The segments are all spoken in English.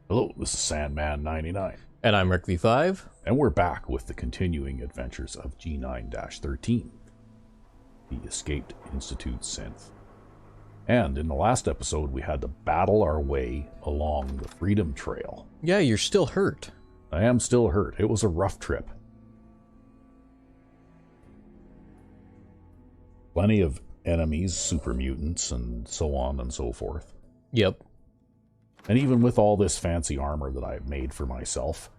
Hello, this is Sandman 99, And I'm Rick V5. and we're back with the continuing adventures of G9-13, the Escaped Institute synth. And in the last episode, we had to battle our way along the Freedom Trail. Yeah, you're still hurt. I am still hurt. It was a rough trip. Plenty of enemies, super mutants, and so on and so forth. Yep. And even with all this fancy armor that I've made for myself,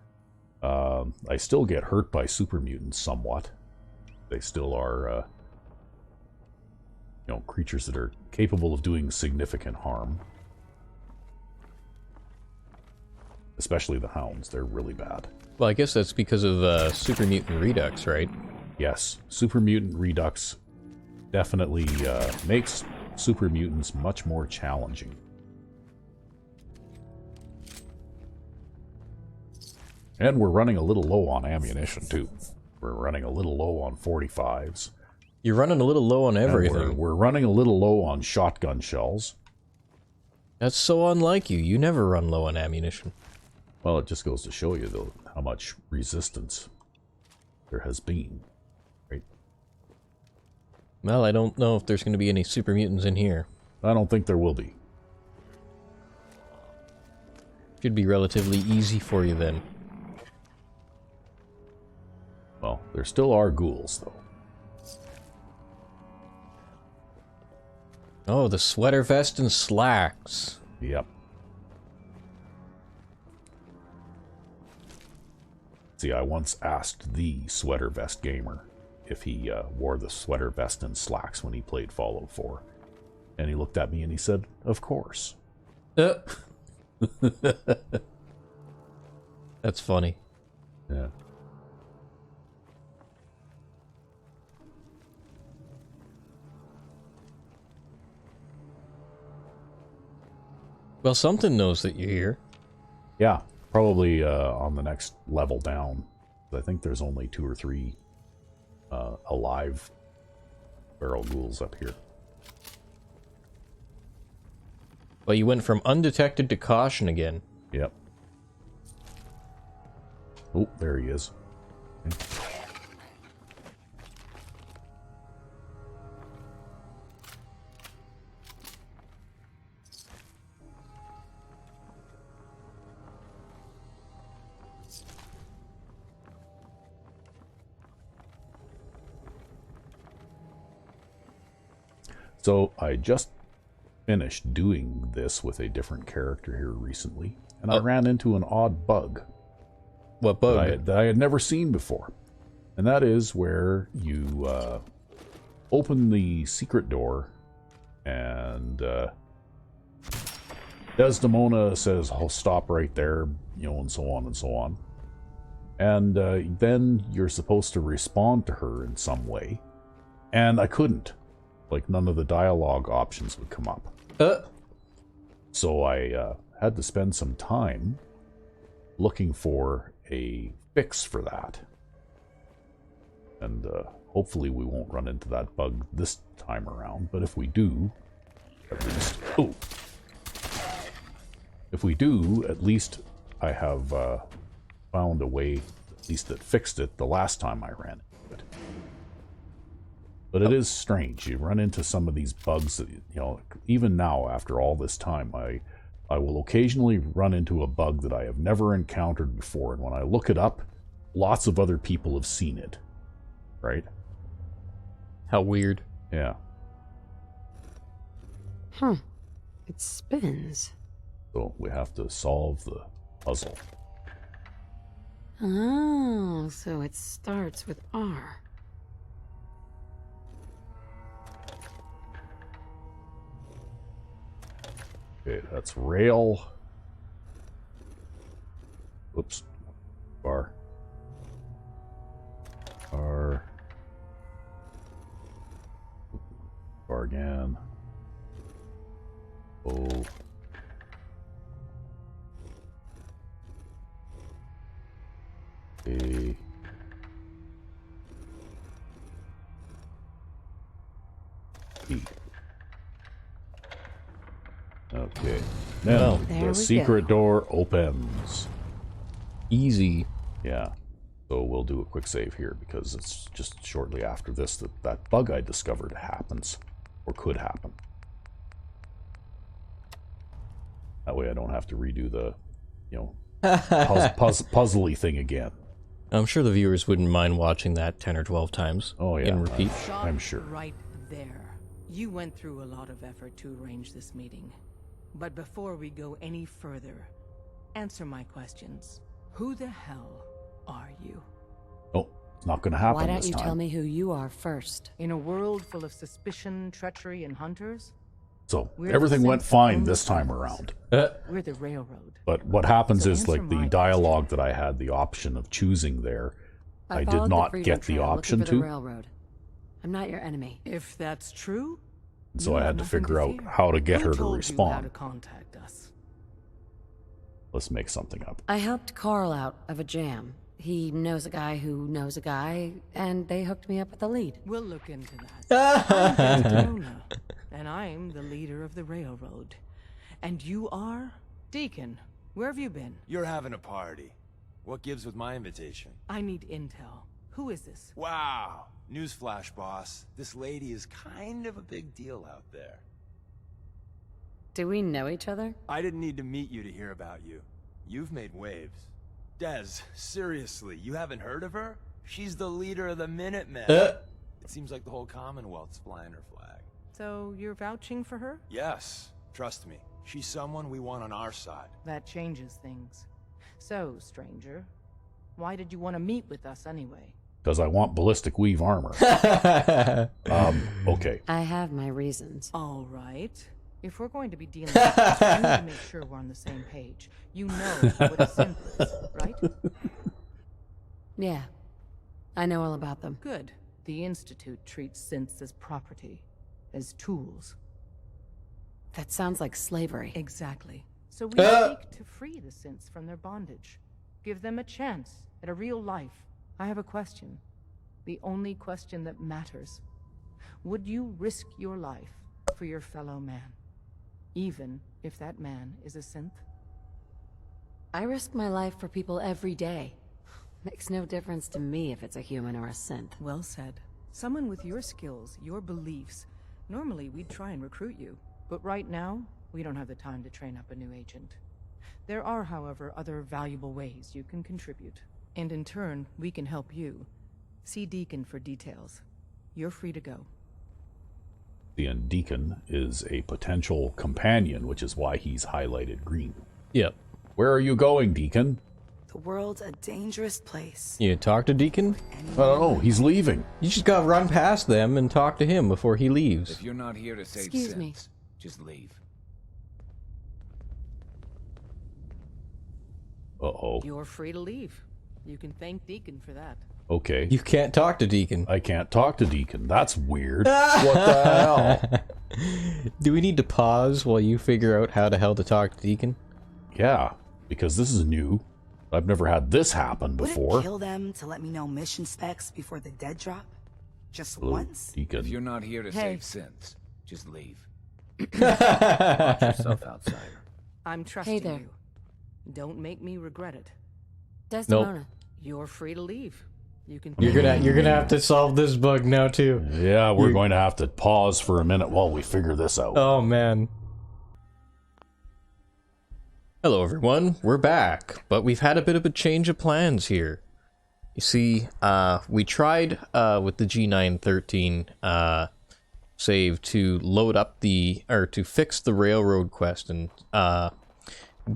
I still get hurt by super mutants somewhat. They still are, creatures that are capable of doing significant harm. Especially the hounds, they're really bad. Well, I guess that's because of Super Mutant Redux, right? Yes, super mutant redux definitely makes super mutants much more challenging. And we're running a little low on ammunition, too. We're running a little low on 45s. You're running a little low on everything. We're running a little low on shotgun shells. That's so unlike you. You never run low on ammunition. Well, it just goes to show you, though, how much resistance there has been. Right? Well, I don't know if there's going to be any super mutants in here. I don't think there will be. Should be relatively easy for you then. Well, there still are ghouls, though. Oh, the sweater vest and slacks. Yep. See, I once asked the sweater vest gamer if he wore the sweater vest and slacks when he played Fallout 4. And he looked at me and he said, "Of course." That's funny. Yeah. Well, something knows that you're here. Yeah, probably on the next level down. I think there's only 2 or 3 alive feral ghouls up here. Well, you went from undetected to caution again. Yep. Oh, there he is. So I just finished doing this with a different character here recently, and I ran into an odd bug. What bug? That I had never seen before. And that is where you open the secret door, and Desdemona says, "I'll stop right there," and so on and so on. And then you're supposed to respond to her in some way, and I couldn't. Like, none of the dialogue options would come up. So I had to spend some time looking for a fix for that. And hopefully we won't run into that bug this time around. But if we do, at least... Oh! If we do, at least I have found a way, at least that fixed it the last time I ran into it. But it is strange. You run into some of these bugs that, even now, after all this time, I will occasionally run into a bug that I have never encountered before. And when I look it up, lots of other people have seen it. Right? How weird. Yeah. Huh. It spins. So we have to solve the puzzle. Oh, so it starts with R. Okay, that's rail. Oops. Bar. Bar. Bar again. Oh. A. B. Okay. Then There the we secret go. door opens. Easy. Yeah. So we'll do a quick save here because it's just shortly after this that that bug I discovered happens. Or could happen. That way I don't have to redo the, puzzly thing again. I'm sure the viewers wouldn't mind watching that 10 or 12 times Oh yeah, in repeat. I'm sure. Right there. You went through a lot of effort to arrange this meeting. But before we go any further, answer my questions. Who the hell are you? Oh, it's not going to happen Why don't this you time. tell me who you are first? In a world full of suspicion, treachery, and hunters, So We're everything the went same fine only this time friends. around. we're the railroad. But what happens So is, answer like, the my dialogue that I had the option of choosing there, I did followed the not Freedom get the Trail looking option for the to. railroad. I'm not your enemy. If that's true, So you I have had to nothing figure out fear. how to get Who her to told you how to respawn. contact us? Let's make something up. I helped Carl out of a jam. He knows a guy who knows a guy, and they hooked me up with a lead. We'll look into that. I'm Desdemona, and I'm the leader of the railroad. And you are? Deacon, where have you been? You're having a party. What gives with my invitation? I need intel. Who is this? Wow. Newsflash, boss. This lady is kind of a big deal out there. Do we know each other? I didn't need to meet you to hear about you. You've made waves. Dez, seriously, you haven't heard of her? She's the leader of the Minutemen. It seems like the whole Commonwealth's flying her flag. So you're vouching for her? Yes, trust me. She's someone we want on our side. That changes things. So, stranger, why did you want to meet with us anyway? Because I want ballistic weave armor. Okay. I have my reasons. All right. If we're going to be dealing with this, we need to make sure we're on the same page. You know what a synth is, right? Yeah, I know all about them. Good. The Institute treats synths as property, as tools. That sounds like slavery. Exactly. So we seek to free the synths from their bondage. Give them a chance at a real life. I have a question. The only question that matters. Would you risk your life for your fellow man? Even if that man is a synth? I risk my life for people every day. Makes no difference to me if it's a human or a synth. Well said. Someone with your skills, your beliefs. Normally we'd try and recruit you. But right now, we don't have the time to train up a new agent. There are, however, other valuable ways you can contribute. And in turn, we can help you. See Deacon for details. You're free to go. The Deacon is a potential companion, which is why he's highlighted green. Yep. Where are you going, Deacon? The world's a dangerous place. You talk to Deacon? Oh, he's leaving. You just gotta run past them and talk to him before he leaves. If you're not here to save Excuse me. synths, just leave. Uh-oh. You're free to leave. You can thank Deacon for that. Okay. You can't talk to Deacon. I can't talk to Deacon. That's weird. What the hell? Do we need to pause while you figure out how the hell to talk to Deacon? Yeah, because this is new. I've never had this happen Would before. it kill them to let me know mission specs before the dead drop? Just Hello, once? If you're Deacon. not here to Hey. save synths, just leave. Watch yourself, outsider. I'm trusting there. you. Don't make me regret it. Desdemona. You're free to leave. You can. You're gonna have to solve this bug now too. Yeah, we're going to have to pause for a minute while we figure this out. Oh man. Hello everyone, we're back, but we've had a bit of a change of plans here. You see, we tried with the G913 save to load up to fix the railroad quest and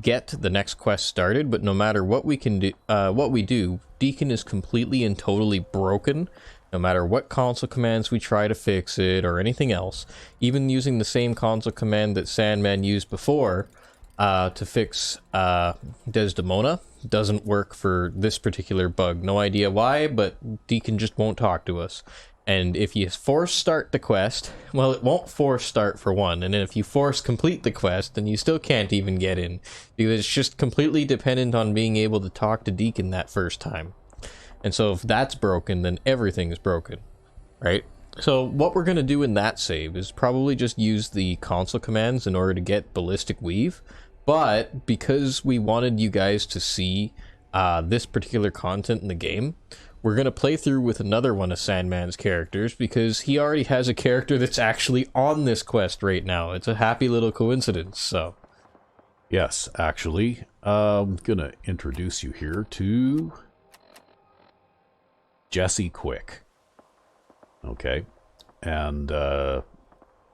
get the next quest started, but no matter what we can do, Deacon is completely and totally broken. No matter what console commands we try to fix it or anything else, even using the same console command that Sandman used before to fix Desdemona, doesn't work for this particular bug. No idea why, but Deacon just won't talk to us. And if you force start the quest, well, it won't force start for one. And then if you force complete the quest, then you still can't even get in. Because it's just completely dependent on being able to talk to Deacon that first time. And so if that's broken, then everything is broken. Right? So what we're going to do in that save is probably just use the console commands in order to get Ballistic Weave. But because we wanted you guys to see this particular content in the game, we're going to play through with another one of Sandman's characters, because he already has a character that's actually on this quest right now. It's a happy little coincidence, so... Yes, actually, I'm going to introduce you here to Jesse Quick. Okay, and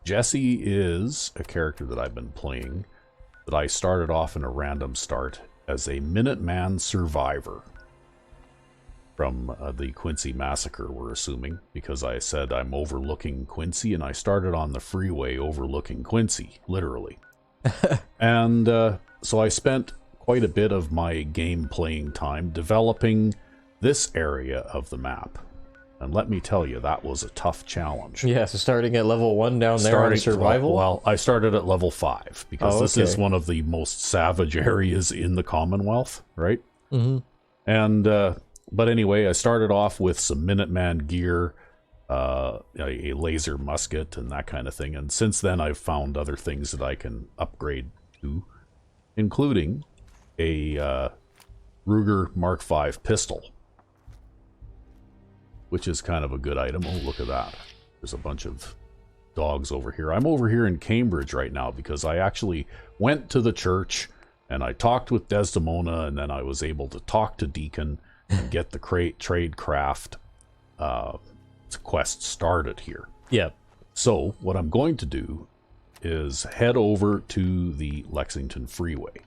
Jesse is a character that I've been playing, that I started off in a random start as a Minuteman survivor from the Quincy Massacre, we're assuming, because I said I'm overlooking Quincy, and I started on the freeway overlooking Quincy, literally. And so I spent quite a bit of my game playing time developing this area of the map. And let me tell you, that was a tough challenge. Yeah, so starting at level 1 down there on survival? Well, I started at level 5, because this is one of the most savage areas in the Commonwealth, right? Mm-hmm. And, but anyway, I started off with some Minuteman gear, a laser musket, and that kind of thing. And since then, I've found other things that I can upgrade to, including a Ruger Mark V pistol, which is kind of a good item. Oh, look at that. There's a bunch of dogs over here. I'm over here in Cambridge right now because I actually went to the church and I talked with Desdemona, and then I was able to talk to Deacon and get the Tradecraft quest started here. Yeah. So what I'm going to do is head over to the Lexington Freeway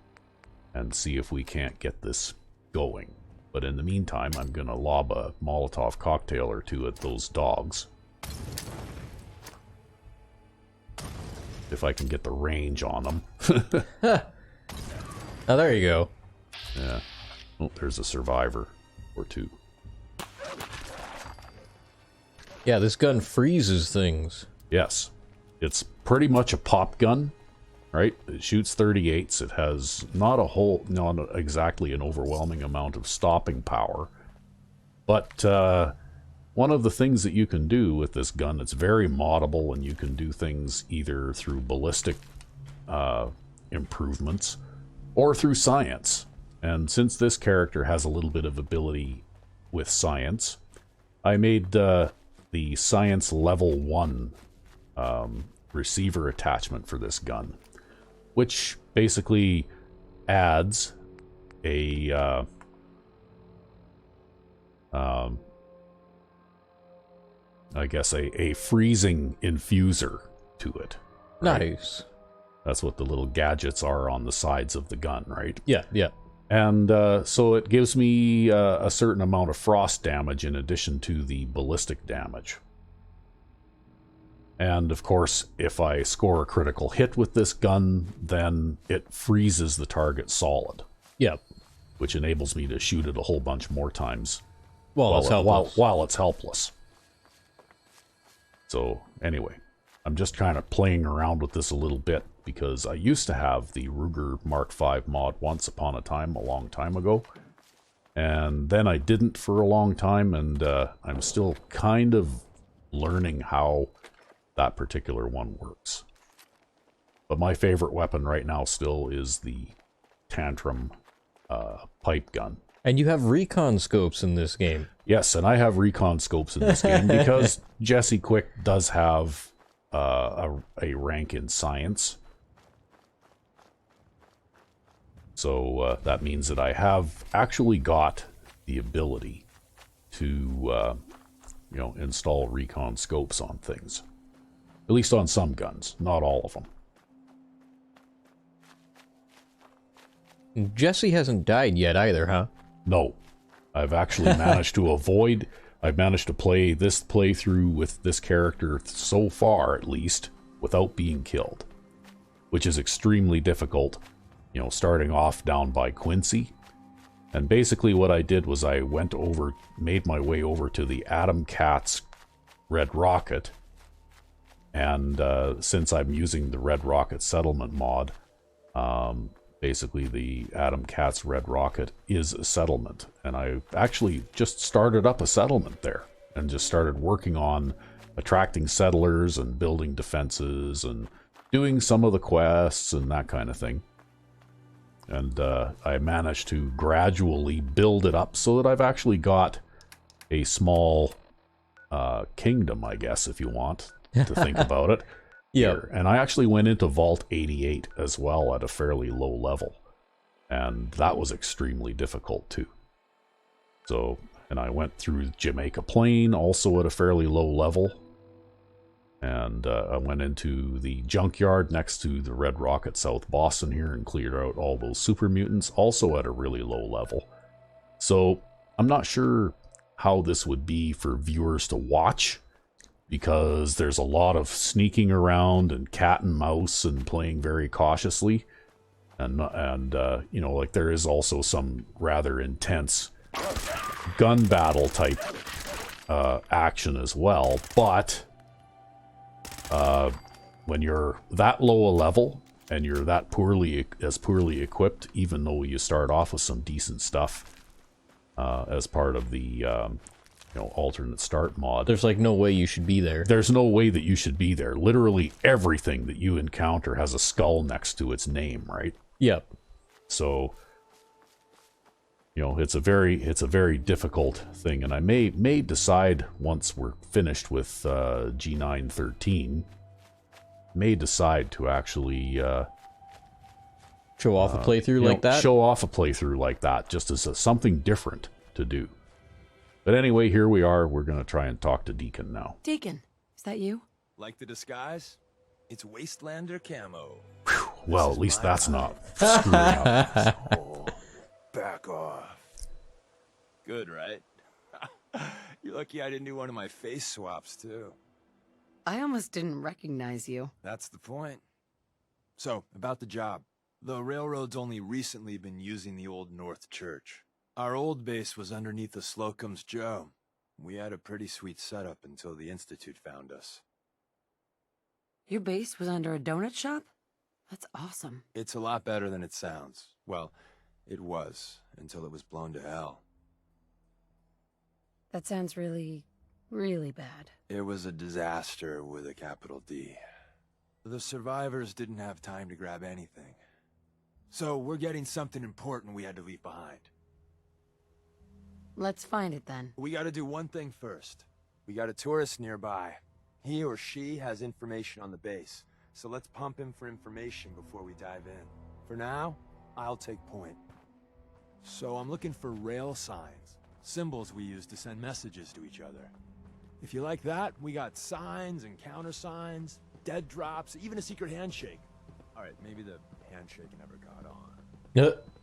and see if we can't get this going. But in the meantime, I'm going to lob a Molotov cocktail or two at those dogs. If I can get the range on them. Oh, there you go. Yeah. Oh, there's a survivor or two. Yeah, this gun freezes things. Yes. It's pretty much a pop gun, right? It shoots 38s. It has not exactly an overwhelming amount of stopping power. But one of the things that you can do with this gun, it's very moddable, and you can do things either through ballistic improvements or through science. And since this character has a little bit of ability with science, I made the science level 1 receiver attachment for this gun, which basically adds a I guess a freezing infuser to it. Right? Nice. That's what the little gadgets are on the sides of the gun, right? Yeah, yeah. And so it gives me a certain amount of frost damage in addition to the ballistic damage. And of course, if I score a critical hit with this gun, then it freezes the target solid. Yeah. Which enables me to shoot it a whole bunch more times while it's helpless. So anyway, I'm just kind of playing around with this a little bit, because I used to have the Ruger Mark V mod once upon a time, a long time ago. And then I didn't for a long time, and I'm still kind of learning how that particular one works. But my favorite weapon right now still is the Tantrum pipe gun. And you have recon scopes in this game. Yes, and I have recon scopes in this game because Jesse Quick does have a rank in science. So that means that I have actually got the ability to, install recon scopes on things. At least on some guns, not all of them. Jesse hasn't died yet either, huh? No. I've actually managed to avoid... I've managed to play this playthrough with this character so far, at least, without being killed. Which is extremely difficult, starting off down by Quincy. And basically what I did was I made my way over to the Adam Katz Red Rocket. And since I'm using the Red Rocket settlement mod, basically the Adam Katz Red Rocket is a settlement. And I actually just started up a settlement there and just started working on attracting settlers and building defenses and doing some of the quests and that kind of thing. And I managed to gradually build it up so that I've actually got a small kingdom, I guess, if you want to think about it. Yeah. And I actually went into Vault 88 as well at a fairly low level. And that was extremely difficult too. So, and I went through Jamaica Plain also at a fairly low level. And I went into the junkyard next to the Red Rock at South Boston here and cleared out all those super mutants, also at a really low level. So I'm not sure how this would be for viewers to watch, because there's a lot of sneaking around and cat and mouse and playing very cautiously. And you know, like there is also some rather intense gun battle type action as well, but when you're that low a level and you're that poorly equipped, even though you start off with some decent stuff as part of the you know, alternate start mod, There's like no way you should be there. there's no way that you should be there. Literally everything that you encounter has a skull next to its name, right? Yep. So, you know, it's a very difficult thing, and I may decide once we're finished with G913, may decide to actually Show off a playthrough like that? show off a playthrough like that, just as something different to do. But anyway, here we are. We're going to try and talk to Deacon now. Deacon, is that you? Like the disguise? It's Wastelander camo. Well, at least that's not screwing up. Oh, back off. Good, right? You're lucky I didn't do one of my face swaps, too. I almost didn't recognize you. That's the point. So, about the job. The railroad's only recently been using the Old North Church. Our old base was underneath the Slocum's Joe. We had a pretty sweet setup until the Institute found us. Your base was under a donut shop? That's awesome. It's a lot better than it sounds. Well, it was, until it was blown to hell. That sounds really, really bad. It was a disaster with a capital D. The survivors didn't have time to grab anything. So we're getting something important we had to leave behind. Let's find it then. We gotta do one thing first. We got a tourist nearby. He or she has information on the base, so let's pump him for information before we dive in. For now, I'll take point. So I'm looking for rail signs, symbols we use to send messages to each other. If you like that, we got signs and countersigns, dead drops, even a secret handshake. Alright, maybe the handshake never got on.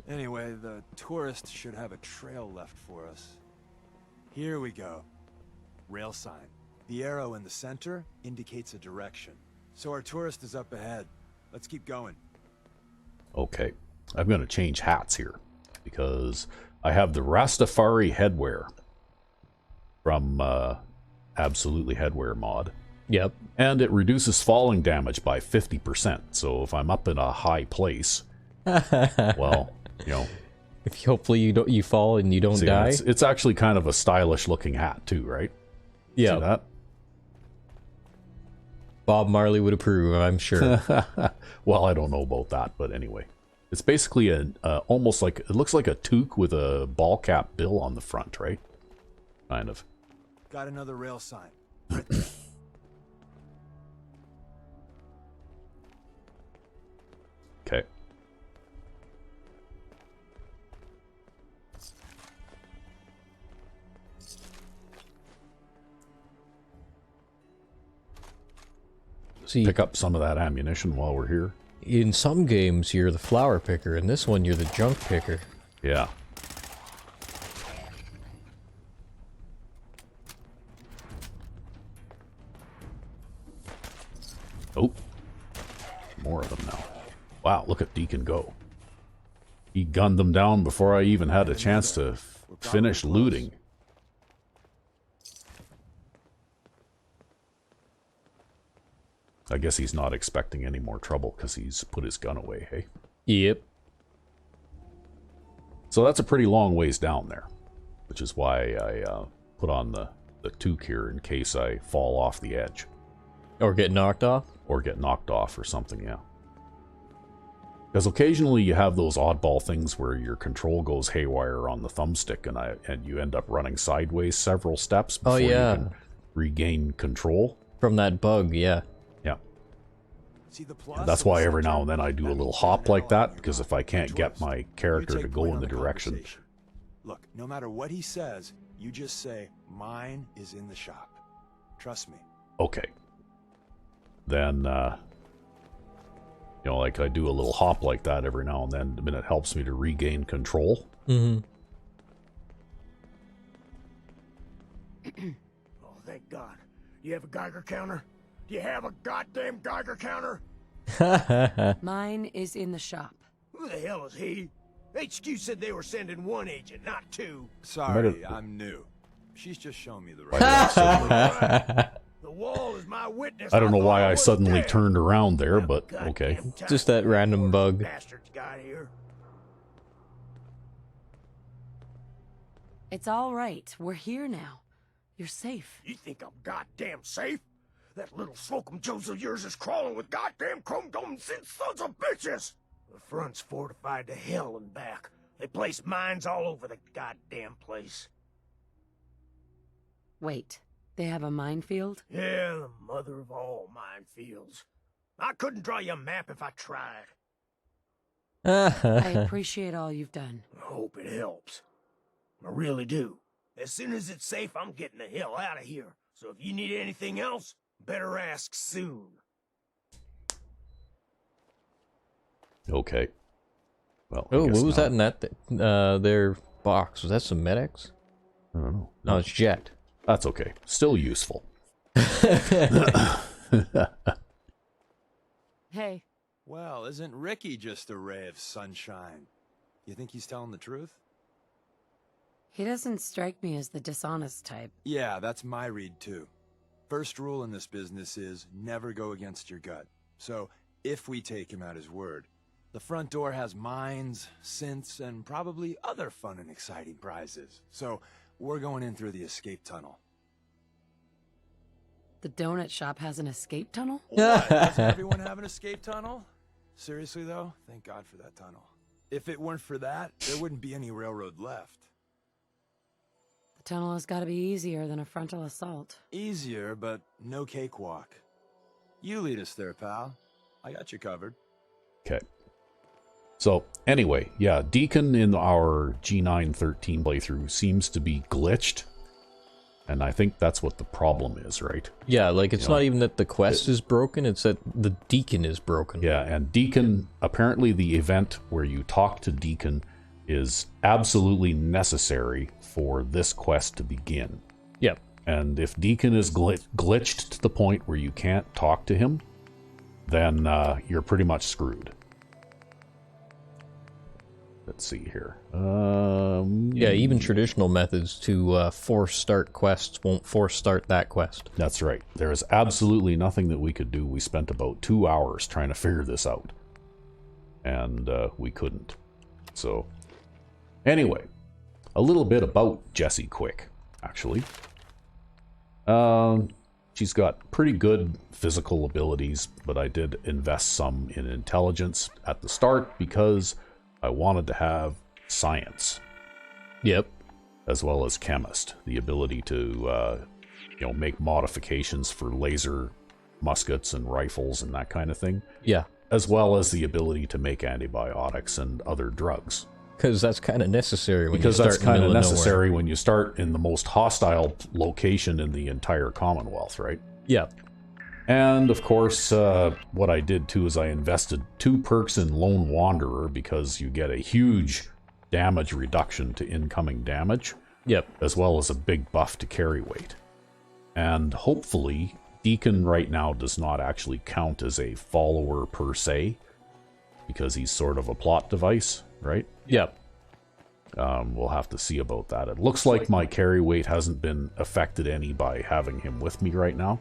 Anyway, the tourist should have a trail left for us. Here we go. Rail sign. The arrow in the center indicates a direction. So our tourist is up ahead. Let's keep going. Okay, I'm going to change hats here, because I have the Rastafari headwear from Absolutely Headwear mod. Yep. And it reduces falling damage by 50%. So if I'm up in a high place, well, you know. If hopefully you fall and you don't See, die. it's actually kind of a stylish looking hat too, right? Yeah. See that? Bob Marley would approve, I'm sure. Well, I don't know about that, but anyway. It's basically almost like, it looks like a toque with a ball cap bill on the front, right? Kind of. Got another rail sign. Right there. Okay. See, Pick up some of that ammunition while we're here. in some games you're the flower picker, in this one you're the junk picker. Yeah. Oh. More of them now. Wow, look at Deacon go. He gunned them down before I even had a chance to finish looting. I guess he's not expecting any more trouble because he's put his gun away, hey? Yep. So that's a pretty long ways down there, which is why I put on the toque here in case I fall off the edge. Or get knocked off? Or get knocked off or something, yeah. Because occasionally you have those oddball things where your control goes haywire on the thumbstick and you end up running sideways several steps before you can regain control. From that bug, yeah. Yeah. See the And that's why every now and then I do a little hop like that, because if I can't get my character to go in the direction... Look, no matter what he says, you just say, mine is in the shop. Trust me. Okay. Then, you know, like I do a little hop like that every now and then, and it helps me to regain control. Mm-hmm. Oh, thank God. You have a Geiger counter? Do you have a goddamn Geiger counter? Mine is in the shop. Who the hell is he? HQ said they were sending one agent, not two. Sorry, I'm new. She's just showing me the right. The wall is my witness. I don't know why thought I was suddenly dead. turned around there, but Goddamn okay. time Just that random bug. Bastards got here. It's all right. We're here now. You're safe. You think I'm goddamn safe? That little Slocum Joes of yours is crawling with goddamn chrome-domed sons of bitches! The front's fortified to hell and back. They place mines all over the goddamn place. Wait, they have a minefield? Yeah, the mother of all minefields. I couldn't draw you a map if I tried. I appreciate all you've done. I hope it helps. I really do. As soon as it's safe, I'm getting the hell out of here. So if you need anything else, better ask soon. Okay. Well, I Oh, guess what was not. that in that their box? Was that some medics? I don't know. No, it's Jet. That's okay. Still useful. Hey, Well, isn't Ricky just a ray of sunshine? You think he's telling the truth? he doesn't strike me as the dishonest type. Yeah, that's my read too. First rule in this business is never go against your gut. So, if we take him at his word, the front door has mines, synths, and probably other fun and exciting prizes. So, we're going in through the escape tunnel. The donut shop has an escape tunnel? What? Doesn't everyone have an escape tunnel? Seriously though, thank God for that tunnel. If it weren't for that, there wouldn't be any railroad left. The tunnel has got to be easier than a frontal assault. Easier, but no cakewalk. You lead us there, pal. I got you covered. Okay. So, anyway, yeah, Deacon in our G913 playthrough seems to be glitched. And I think that's what the problem is, right? Yeah, like it's You know, not even that the quest is broken, it's that the Deacon is broken. Yeah, and Deacon, apparently the event where you talk to Deacon is absolutely necessary for this quest to begin. Yep. And if Deacon is glitched to the point where you can't talk to him, then you're pretty much screwed. Let's see here. Yeah, even traditional methods to force start quests won't force start that quest. That's right. There is absolutely nothing that we could do. We spent about 2 hours trying to figure this out. And we couldn't. So, anyway, a little bit about Jessie Quick, actually. She's got pretty good physical abilities, but I did invest some in intelligence at the start because I wanted to have science. Yep. As well as chemist, the ability to, make modifications for laser muskets and rifles and that kind of thing. Yeah. As well as the ability to make antibiotics and other drugs. Because that's kind of necessary when Because you start that's kind of in the middle necessary when you start in the most hostile location in the entire Commonwealth, right? Yeah. And of course, what I did too is I invested 2 perks in Lone Wanderer because you get a huge damage reduction to incoming damage. Yep. As well as a big buff to carry weight. And hopefully, Deacon right now does not actually count as a follower per se, because he's sort of a plot device, right? Yep. We'll have to see about that. It looks like my carry weight hasn't been affected any by having him with me right now.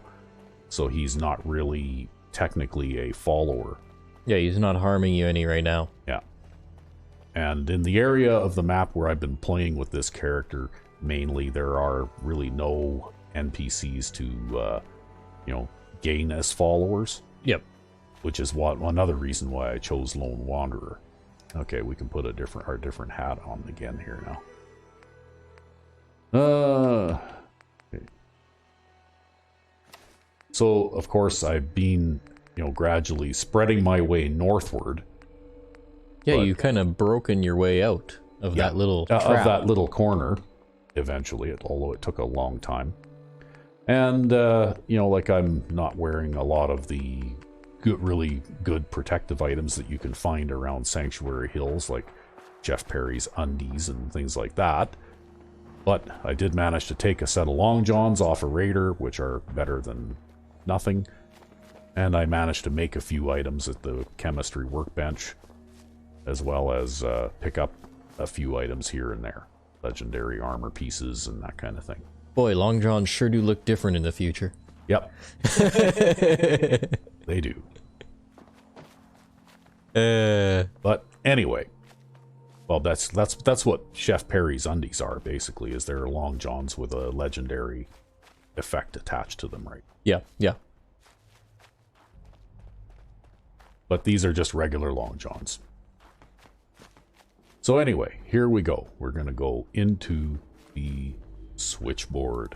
So he's not really technically a follower. Yeah, he's not harming you any right now. Yeah. And in the area of the map where I've been playing with this character, mainly there are really no NPCs to, gain as followers. Yep. which is what another reason why I chose Lone Wanderer. Okay, we can put our different hat on again here now. Okay. So of course I've been, gradually spreading my way northward. Yeah, you kind of broken your way out of that little trap. Of that little corner, eventually, although it took a long time. And, like I'm not wearing a lot of the really good protective items that you can find around Sanctuary Hills, like Jeff Perry's undies and things like that. But I did manage to take a set of long johns off a raider, which are better than nothing. And I managed to make a few items at the chemistry workbench, as well as pick up a few items here and there. Legendary armor pieces and that kind of thing. Boy, long johns sure do look different in the future. Yep. They do. But anyway, well, that's what Chef Perry's undies are, basically, is they're long johns with a legendary effect attached to them, right? Yeah, yeah. But these are just regular long johns. So anyway, here we go. We're going to go into the switchboard.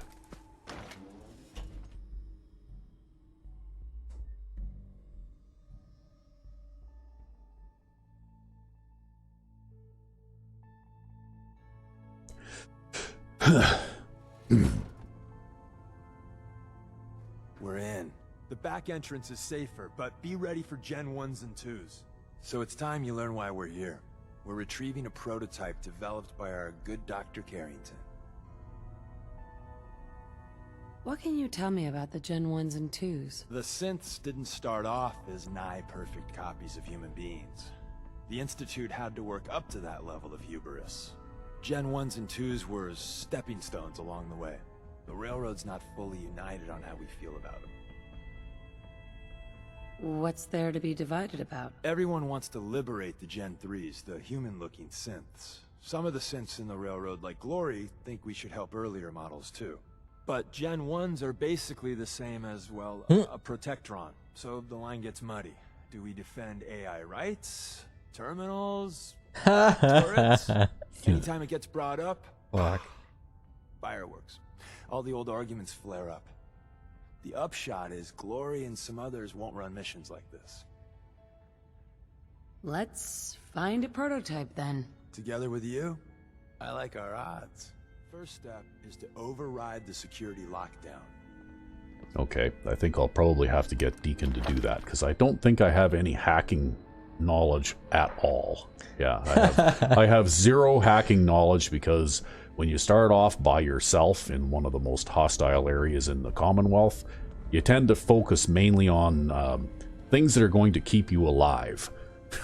We're in. The back entrance is safer, but be ready for Gen 1s and 2s. So it's time you learn why we're here. We're retrieving a prototype developed by our good Dr. Carrington. What can you tell me about the Gen 1s and 2s? The synths didn't start off as nigh-perfect copies of human beings. The Institute had to work up to that level of hubris. Gen 1s and 2s were stepping stones along the way. The Railroad's not fully united on how we feel about them. What's there to be divided about? Everyone wants to liberate the Gen 3s, the human-looking synths. Some of the synths in the Railroad, like Glory, think we should help earlier models too. But Gen 1s are basically the same as, well, a Protectron. So the line gets muddy. Do we defend AI rights? Terminals? Turrets? Anytime it gets brought up, fireworks. All the old arguments flare up. The upshot is Glory and some others won't run missions like this. Let's find a prototype then. Together with you, I like our odds. First step is to override the security lockdown. Okay, I think I'll probably have to get Deacon to do that, because I don't think I have any hacking knowledge at all. Yeah, I have zero hacking knowledge, because when you start off by yourself in one of the most hostile areas in the Commonwealth, you tend to focus mainly on things that are going to keep you alive,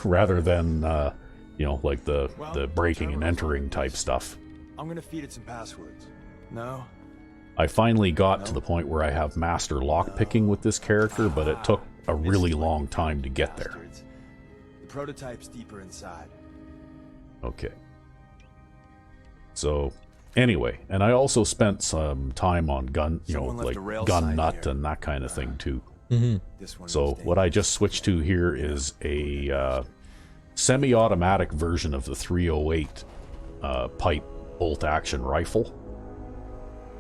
rather than, like the breaking and entering type stuff. I'm gonna feed it some passwords. No? I finally got to the point where I have master lockpicking with this character, but it took a really long time to get there. The prototype's deeper inside. Okay. So, anyway, and I also spent some time on gun, like gun nut and that kind of thing too. So what I just switched to here is a semi-automatic version of the 308 pipe bolt-action rifle,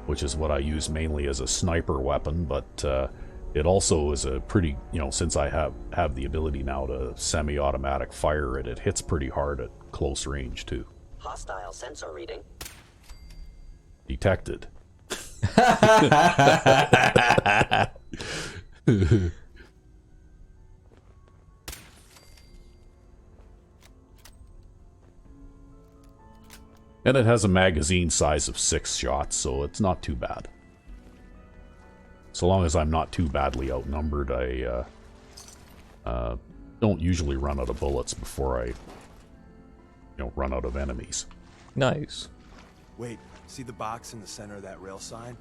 which is what I use mainly as a sniper weapon, but it also is a pretty, since I have the ability now to semi-automatic fire it, it hits pretty hard at close range too. Hostile sensor reading. Detected. And it has a magazine size of 6 shots, so it's not too bad. So long as I'm not too badly outnumbered, I don't usually run out of bullets before I, run out of enemies. Nice. Wait, see the box in the center of that rail sign?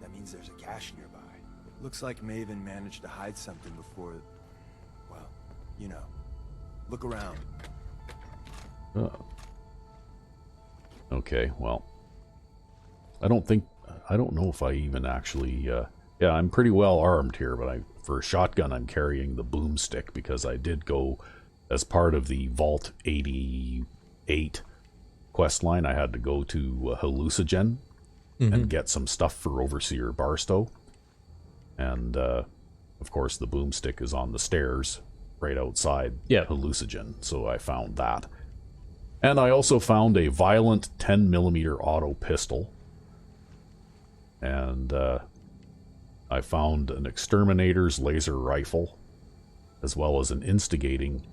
That means there's a cache nearby. Looks like Maven managed to hide something before, well, look around. Okay, well, I don't know if I even actually, yeah, I'm pretty well armed here, but I for a shotgun, I'm carrying the boomstick because I did go as part of the Vault 88 quest line. I had to go to Hallucigen and get some stuff for Overseer Barstow. And, of course, the boomstick is on the stairs right outside Hallucigen, so I found that. And I also found a violent 10mm auto pistol. And I found an exterminator's laser rifle, as well as an instigating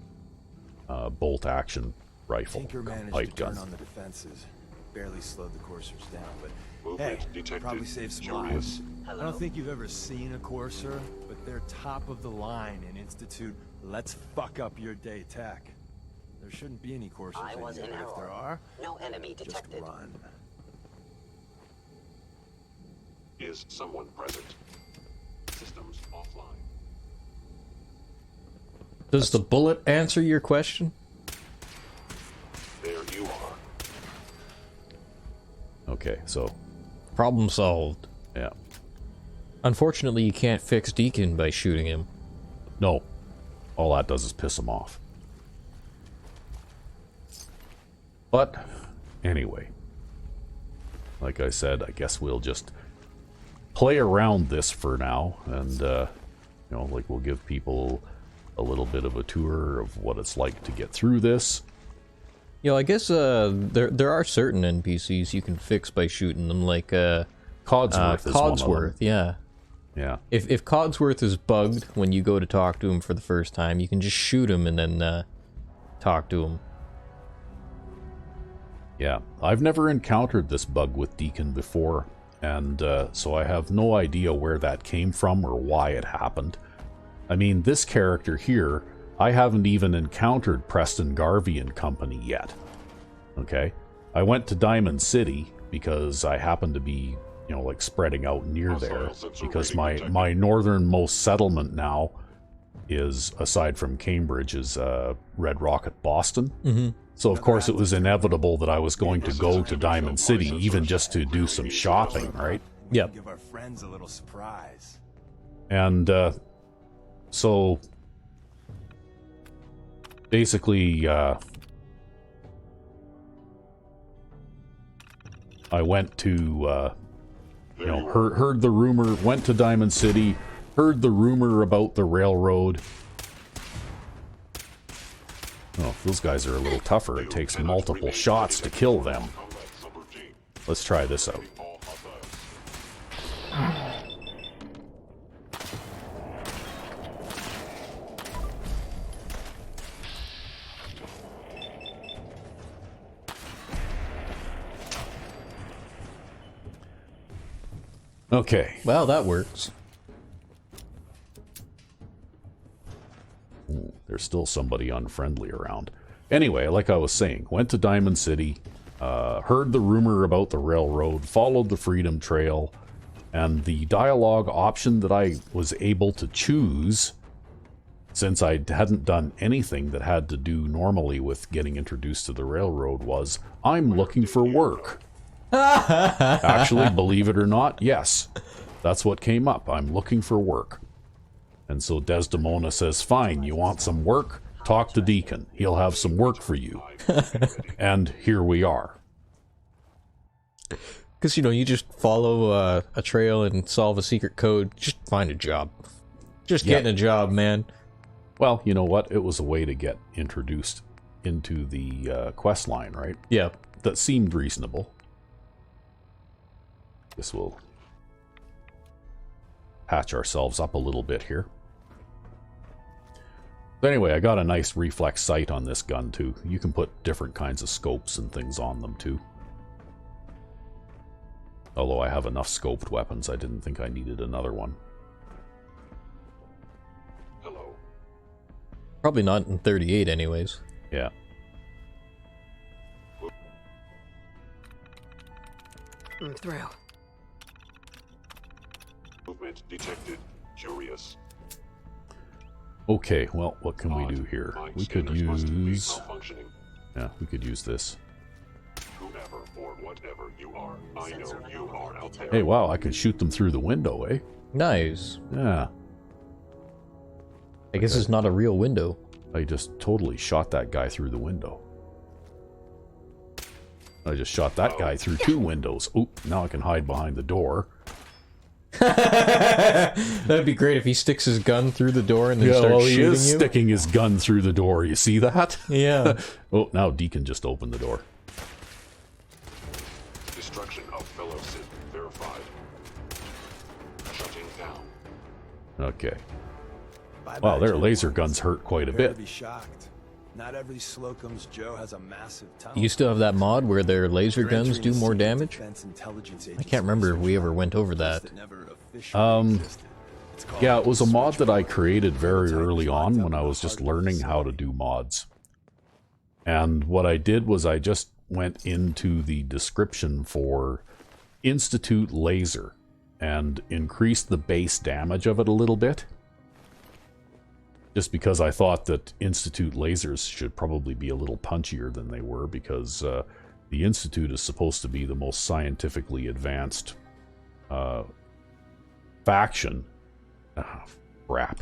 bolt-action rifle, Tinker managed pipe to turn gun. on the defenses. Barely slowed the coursers down, but hey, probably saved some lives. I don't think you've ever seen a courser, but they're top of the line in Institute Let's Fuck Up Your Day tech. There shouldn't be any coursers I was in in here. If there error. are, No enemy detected. just run. Is someone present? Systems offline. Does the bullet answer your question? There you are. Okay, so, Problem solved. yeah. Unfortunately, you can't fix Deacon by shooting him. No. All that does is piss him off. But, anyway. Like I said, I guess we'll just play around this for now. And, you know, like, we'll give people a little bit of a tour of what it's like to get through this. You know, I guess there are certain NPCs you can fix by shooting them, like Codsworth is one of them. Codsworth, yeah. Yeah. If Codsworth is bugged when you go to talk to him for the first time, you can just shoot him and then talk to him. Yeah, I've never encountered this bug with Deacon before, and so I have no idea where that came from or why it happened. I mean, this character here, I haven't even encountered Preston Garvey and company yet. Okay? I went to Diamond City because I happened to be, you know, like spreading out near there, because my northernmost settlement now is, aside from Cambridge, is Red Rocket, Boston. Mm-hmm. So, of course, it was inevitable that I was going to go to Diamond City, even just to do some shopping, right? Yep. Give our friends a little surprise. And, so, basically, I went to, you know, heard the rumor, went to Diamond City, heard the rumor about the railroad. Oh, those guys are a little tougher. It takes multiple shots to kill them. Let's try this out. Okay. Well, that works. Ooh, there's still somebody unfriendly around. Anyway, like I was saying, went to Diamond City, heard the rumor about the railroad, followed the Freedom Trail, and the dialogue option that I was able to choose, since I hadn't done anything that had to do normally with getting introduced to the railroad, was, I'm looking for work. Actually, believe it or not, yes. That's what came up. I'm looking for work. And so Desdemona says, fine, you want some work? Talk to Deacon. He'll have some work for you. And here we are. Because, you know, you just follow a trail and solve a secret code. Just find a job. Just getting a job, man. Well, you know what? It was a way to get introduced into the quest line, right? Yeah. That seemed reasonable. Guess we'll patch ourselves up a little bit here. But anyway, I got a nice reflex sight on this gun too. You can put different kinds of scopes and things on them too. Although I have enough scoped weapons, I didn't think I needed another one. Hello. Probably not in 38 anyways. Yeah. I'm through. Movement detected. Curious. Okay, well, what can we do here? We could use... Malfunctioning. Yeah, we could use this. Whomever or whatever you are, I know you are out there. Hey, wow, I can shoot them through the window, eh? Nice. Yeah. I guess it's not a real window. I just totally shot that guy through the window. I just shot that guy through 2 windows. Oop, now I can hide behind the door. That'd be great if he sticks his gun through the door and then starts shooting you. He is sticking his gun through the door. You see that? Yeah. Oh, now Deacon just opened the door. Destruction of fellow Sith verified. Shutting down. Okay. Bye-bye, Wow, their Joe. laser guns hurt quite a Prepare to bit. be shocked. Not every Slocum's Joe has a massive tunnel. You still have that mod where their laser Your guns entry do in more secret damage? defense intelligence I can't remember if we ever went over that. that never officially existed. It's called Yeah, it was a mod that I Switchblade. created very Prototype early is on locked up when I in a was just hardware learning how to facility. do mods. And what I did was I just went into the description for Institute Laser and increased the base damage of it a little bit. Just because I thought that Institute lasers should probably be a little punchier than they were, because the Institute is supposed to be the most scientifically advanced faction. Ah, crap.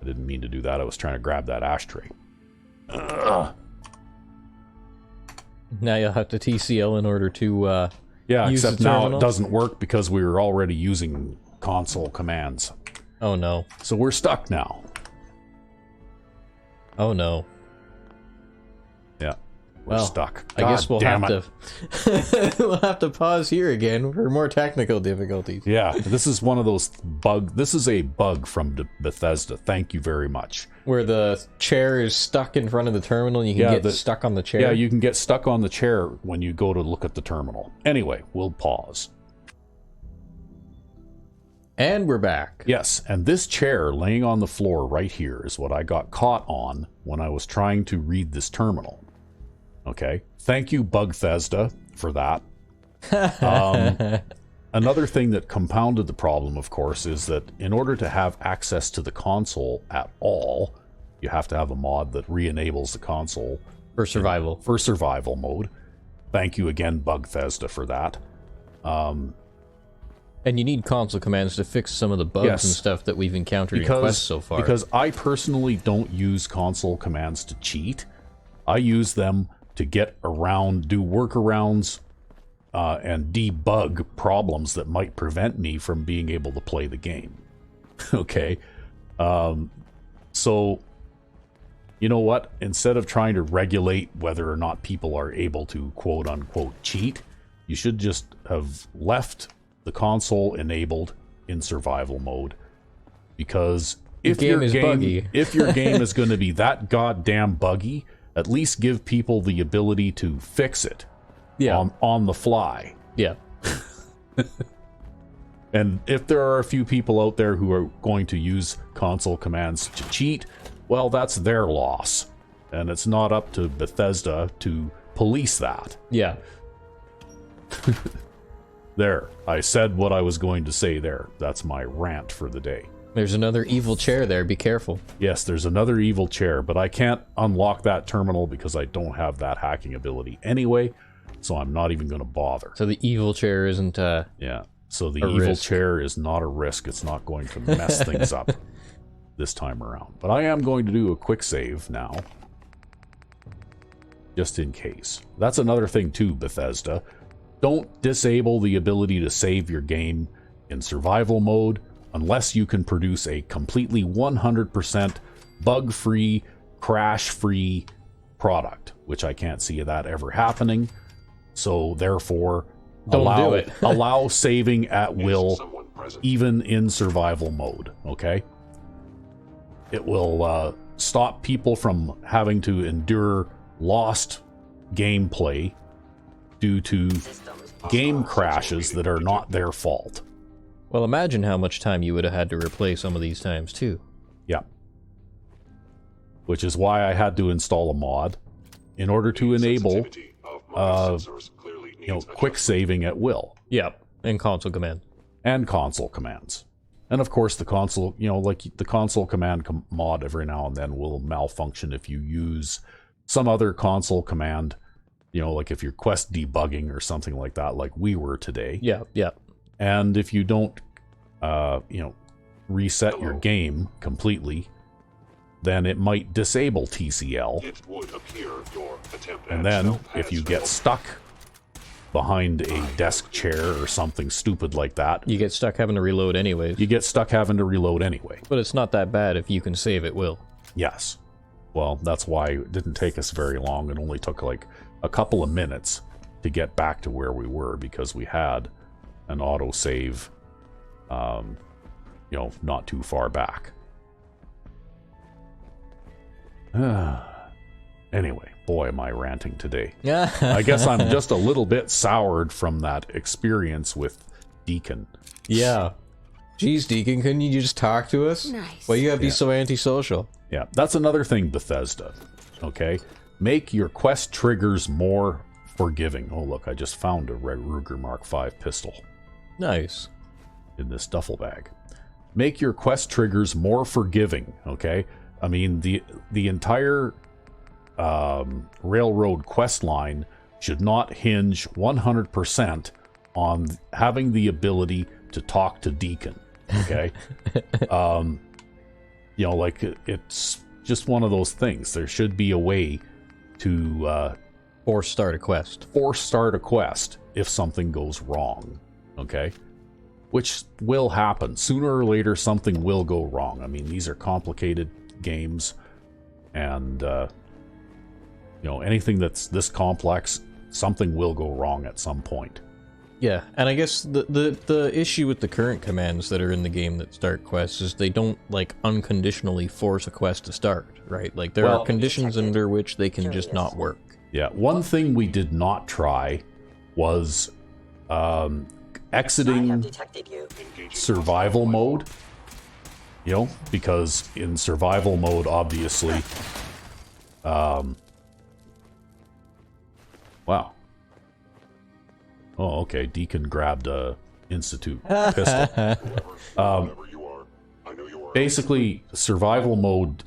I didn't mean to do that. I was trying to grab that ashtray. Ugh. Now you'll have to TCL in order to Yeah, use except the now terminal? it doesn't work because we were already using console commands. Oh no. So we're stuck now. Oh no. Yeah, we're Well, stuck. I guess God we'll damn have it. to we'll have to pause here again for more technical difficulties. Yeah, this is one of those This is a bug from Bethesda. Thank you very much. Where the chair is stuck in front of the terminal and you can Yeah, get stuck on the chair. Yeah, you can get stuck on the chair when you go to look at the terminal. Anyway, we'll pause. And we're back. Yes, and this chair laying on the floor right here is what I got caught on when I was trying to read this terminal. Okay, thank you, Bugthesda, for that. Another thing that compounded the problem, of course, is that in order to have access to the console at all, you have to have a mod that re-enables the console For survival. for survival mode. Thank you again, Bugthesda, for that. And you need console commands to fix some of the bugs Yes. and stuff that we've encountered in Quest so far. Because I personally don't use console commands to cheat. I use them to get around, do workarounds, and debug problems that might prevent me from being able to play the game. Okay? So, you know what? Instead of trying to regulate whether or not people are able to quote-unquote cheat, you should just have left the console enabled in survival mode, because if game is buggy. if your game is going to be that goddamn buggy, at least give people the ability to fix it on the fly. Yeah. And if there are a few people out there who are going to use console commands to cheat, well, that's their loss, and it's not up to Bethesda to police that. Yeah. There, I said what I was going to say there. That's my rant for the day. There's another evil chair there. Be careful. Yes, there's another evil chair, but I can't unlock that terminal because I don't have that hacking ability anyway, so I'm not even going to bother. So the evil chair isn't Yeah, so the a evil risk. chair is not a risk. It's not going to mess things up this time around. But I am going to do a quick save now, just in case. That's another thing too, Bethesda. Don't disable the ability to save your game in survival mode unless you can produce a completely 100% bug-free, crash-free product, which I can't see that ever happening. So therefore, Don't do it. allow saving at will, Someone present. even in survival mode, okay? It will stop people from having to endure lost gameplay due to game crashes that are not their fault. Well, imagine how much time you would have had to replay some of these times, too. Yeah. Which is why I had to install a mod in order to enable, Sensitivity of my sensors clearly needs quick saving at will. Yep. And console command. And console commands. And of course the console, like the console command mod every now and then will malfunction if you use some other console command, like if you're quest debugging or something like that, like we were today. Yeah, yeah. And if you don't, reset your game completely, then it might disable TCL. It would appear your attempt And at then, stealth if has you get failed. stuck behind a desk chair or something stupid like that, You get stuck having to reload anyways. you get stuck having to reload anyway. But it's not that bad. If you can save, it will. Yes. Well, that's why it didn't take us very long. It only took like a couple of minutes to get back to where we were because we had an autosave, you know, not too far back. Anyway, boy, am I ranting today. I guess I'm just a little bit soured from that experience with Deacon. Yeah. Jeez, Deacon, couldn't you just talk to us? Nice. Why you gotta be so antisocial? Yeah, that's another thing, Bethesda. Okay? Make your quest triggers more forgiving. Oh, look, I just found a Ruger Mark V pistol Nice. in this duffel bag. Make your quest triggers more forgiving, okay? I mean, the entire railroad quest line should not hinge 100% on having the ability to talk to Deacon, okay? You know, like, it's just one of those things. There should be a way to Or start a quest. start a quest if something goes wrong, okay? Which will happen. Sooner or later, something will go wrong. I mean, these are complicated games, and, you know, anything that's this complex, something will go wrong at some point. Yeah, and I guess the issue with the current commands that are in the game that start quests is they don't, like, unconditionally force a quest to start, right? Like, there are conditions under which they can just not work. Yeah, one thing we did not try was exiting survival mode. You know, because in survival mode, obviously... wow. Oh, okay. Deacon grabbed a Institute pistol. Whoever you are, I know you are. Basically, survival mode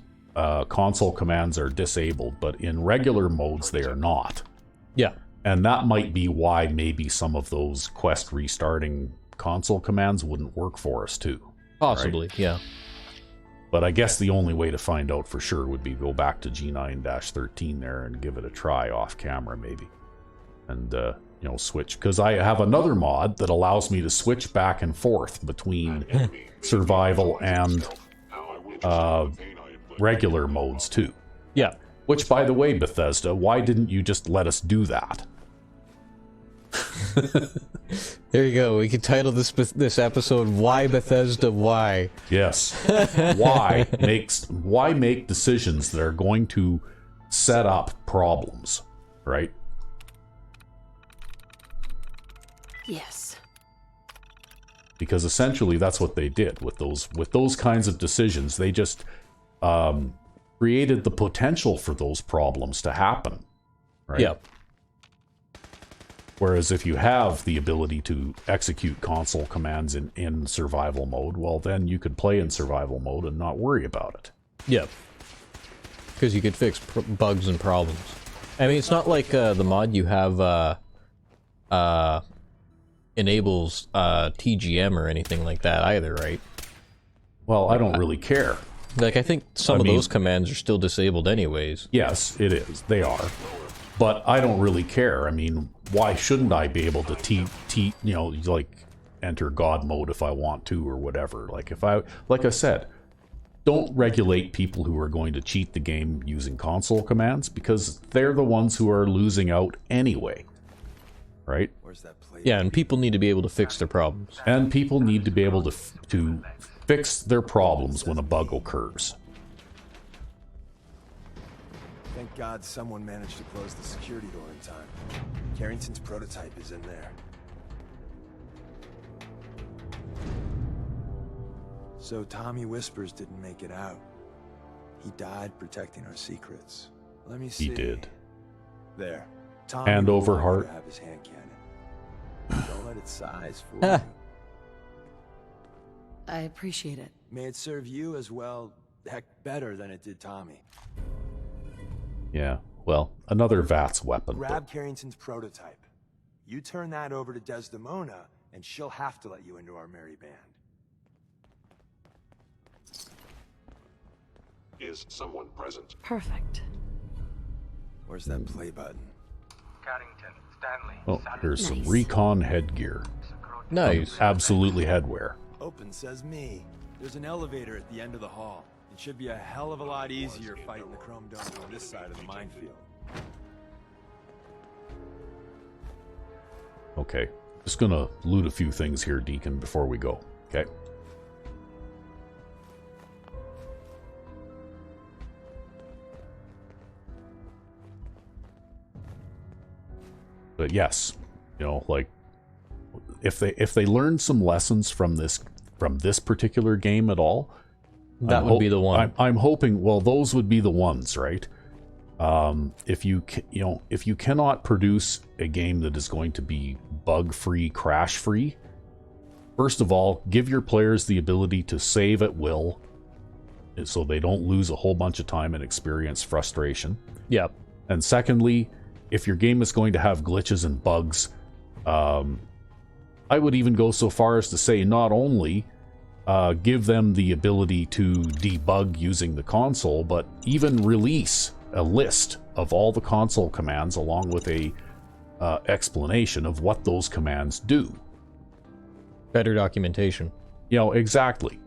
console commands are disabled, but in regular modes they are not. Yeah. And that might be why maybe some of those quest restarting console commands wouldn't work for us too. Possibly, yeah. But I guess the only way to find out for sure would be go back to G9-13 there and give it a try off camera maybe. And, you know, switch. Because I have another mod that allows me to switch back and forth between survival and regular modes too. Yeah. Which, by the way, Bethesda, why didn't you just let us do that? There you go. We can title this episode "Why Bethesda Why." Yes. Why make decisions that are going to set up problems, right? Yes. Because essentially that's what they did with those kinds of decisions. They just created the potential for those problems to happen, right? Yep. Whereas if you have the ability to execute console commands in survival mode, well, then you could play in survival mode and not worry about it. Yep. Because you could fix bugs and problems. I mean, it's not like the mod you have enables TGM or anything like that either, right? Well, I don't really care. Like, I think some of those commands are still disabled anyways. Yes, it is. They are. But I don't really care. I mean, why shouldn't I be able to enter God mode if I want to or whatever? Like I said, don't regulate people who are going to cheat the game using console commands because they're the ones who are losing out anyway. Right? Yeah, and people need to be able to fix their problems. And people need to be able to fix their problems when a bug occurs. Thank God someone managed to close the security door in time. Carrington's prototype is in there. So Tommy Whispers didn't make it out. He died protecting our secrets. Let me see. He did. There. Tommy Hand will over no longer heart. have his hand cannon. Don't let its size fool you. I appreciate it. May it serve you as well, heck, better than it did Tommy. Yeah, well, another VATS weapon. Grab Carrington's prototype. You turn that over to Desdemona, and she'll have to let you into our merry band. Is someone present? Perfect. Where's that play button? Carrington, Stanley, Oh, here's some Nice. recon headgear. Nice. Absolutely headwear. Open says me. There's an elevator at the end of the hall. It should be a hell of a lot easier fighting the Chrome Dome on this side of the minefield. Okay. Just gonna loot a few things here, Deacon, before we go. Okay. But yes, you know, like if they learn some lessons from this particular game at all, That would be the one. I'm hoping. Well, those would be the ones, right? If you cannot produce a game that is going to be bug-free, crash-free, first of all, give your players the ability to save at will, so they don't lose a whole bunch of time and experience frustration. Yep. And secondly, if your game is going to have glitches and bugs, I would even go so far as to say not only give them the ability to debug using the console, but even release a list of all the console commands along with a explanation of what those commands do. Better documentation. You know, exactly.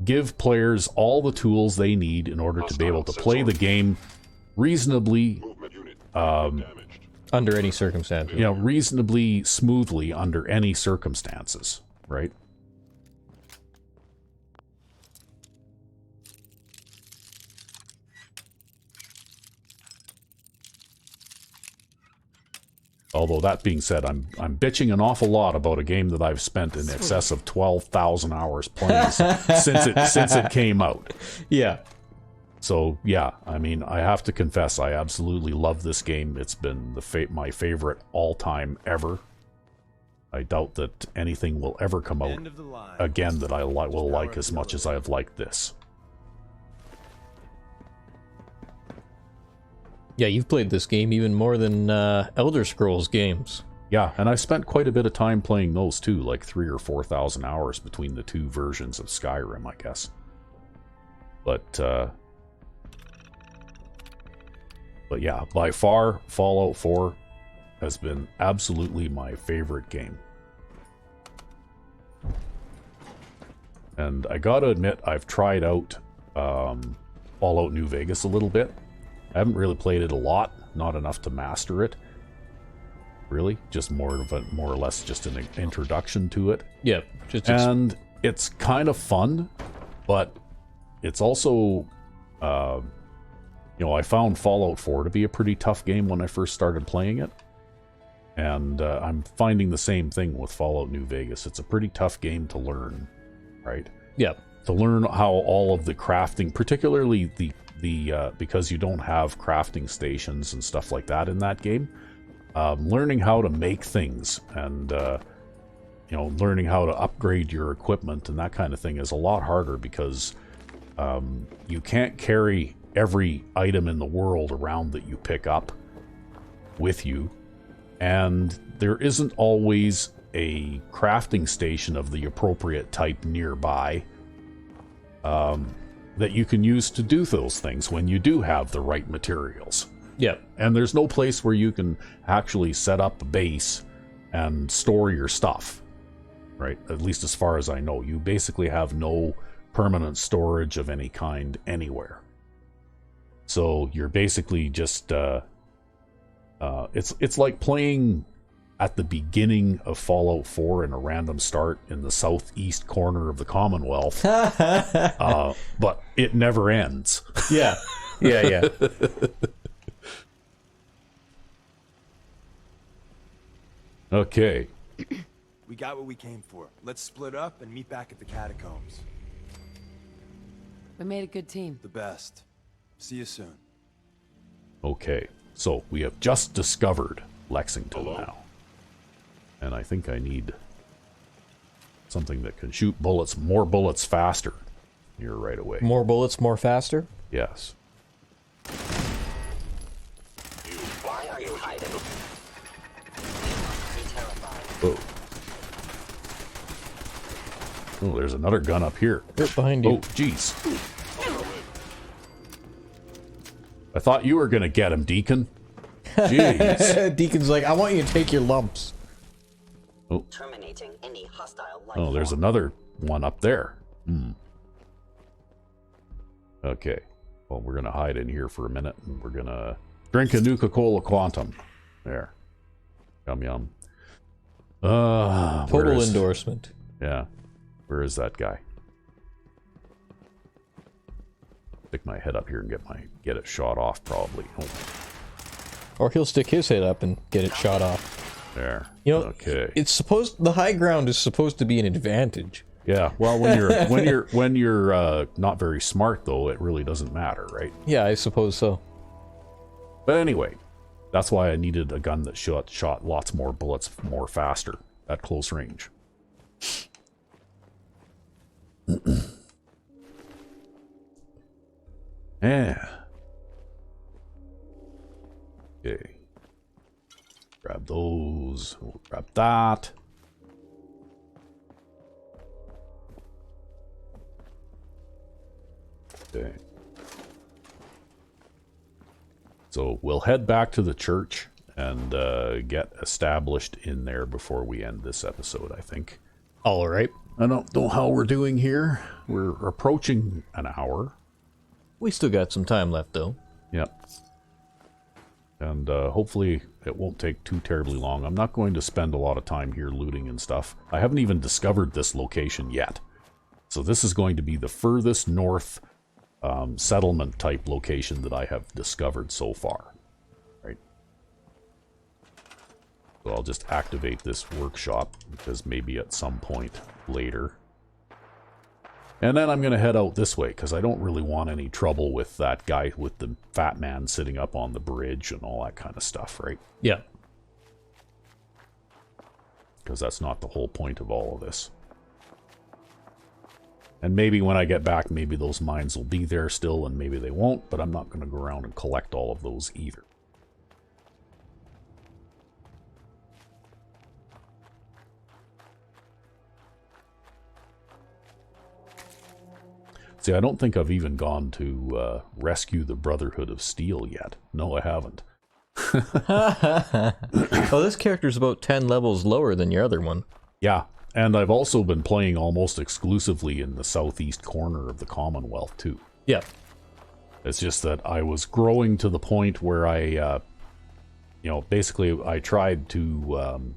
Give players all the tools they need in order to be able to play the game reasonably, Under any circumstances. you know, reasonably smoothly under any circumstances, right? Although that being said, I'm bitching an awful lot about a game that I've spent in excess of 12,000 hours playing since it came out. Yeah. So yeah, I mean, I have to confess, I absolutely love this game. It's been my favorite all-time ever. I doubt that anything will ever come out again that I will like as much as I have liked this. Yeah, you've played this game even more than Elder Scrolls games. Yeah, and I spent quite a bit of time playing those too, like 3,000 or 4,000 hours between the two versions of Skyrim, I guess. But yeah, by far, Fallout 4 has been absolutely my favorite game. And I gotta admit, I've tried out Fallout New Vegas a little bit. I haven't really played it a lot, not enough to master it. Really, just more or less just an introduction to it. Yeah, and it's kind of fun, but it's also, you know, I found Fallout 4 to be a pretty tough game when I first started playing it, and I'm finding the same thing with Fallout New Vegas. It's a pretty tough game to learn, right? Yeah. To learn how all of the crafting, particularly the because you don't have crafting stations and stuff like that in that game, learning how to make things and you know, learning how to upgrade your equipment and that kind of thing is a lot harder because you can't carry every item in the world around that you pick up with you, and there isn't always a crafting station of the appropriate type nearby that you can use to do those things when you do have the right materials. Yeah. And there's no place where you can actually set up a base and store your stuff, right? At least as far as I know. You basically have no permanent storage of any kind anywhere. So you're basically just, it's like playing at the beginning of Fallout 4 in a random start in the southeast corner of the Commonwealth. But it never ends. Yeah. Yeah. Okay. We got what we came for. Let's split up and meet back at the catacombs. We made a good team. The best. See you soon. Okay, so we have just discovered Lexington now. And I think I need something that can shoot bullets, more bullets faster here right away. More bullets, more faster? Yes. Why are you hiding? Be terrified. Oh, there's another gun up here. Right behind you. Oh, jeez. I thought you were gonna get him, Deacon. Jeez. Deacon's like, I want you to take your lumps. Oh. Terminating any hostile life Oh, there's form. another one up there. Okay. Well, we're gonna hide in here for a minute, and we're gonna drink a Nuka-Cola Quantum. There. Yum yum. Total endorsement. Yeah. Where is that guy? Stick my head up here and get it shot off, probably. Oh, Or he'll stick his head up and get it shot off. there. You know, Okay. the high ground is supposed to be an advantage. Yeah. Well, when you're not very smart, though, it really doesn't matter, right? Yeah, I suppose so. But anyway, that's why I needed a gun that shot lots more bullets more faster at close range. Yeah. Okay. Grab those. We'll grab that. Okay. So we'll head back to the church and get established in there before we end this episode, I think. All right. I don't know how we're doing here. We're approaching an hour. We still got some time left, though. Yep. And hopefully it won't take too terribly long. I'm not going to spend a lot of time here looting and stuff. I haven't even discovered this location yet. So this is going to be the furthest north settlement type location that I have discovered so far. Right. So I'll just activate this workshop because maybe at some point later. And then I'm going to head out this way because I don't really want any trouble with that guy with the fat man sitting up on the bridge and all that kind of stuff, right? Yeah. Because that's not the whole point of all of this. And maybe when I get back, maybe those mines will be there still and maybe they won't, but I'm not going to go around and collect all of those either. See, I don't think I've even gone to rescue the Brotherhood of Steel yet. No, I haven't. Oh, this character's about 10 levels lower than your other one. Yeah, and I've also been playing almost exclusively in the southeast corner of the Commonwealth, too. Yeah. It's just that I was growing to the point where I, basically I tried to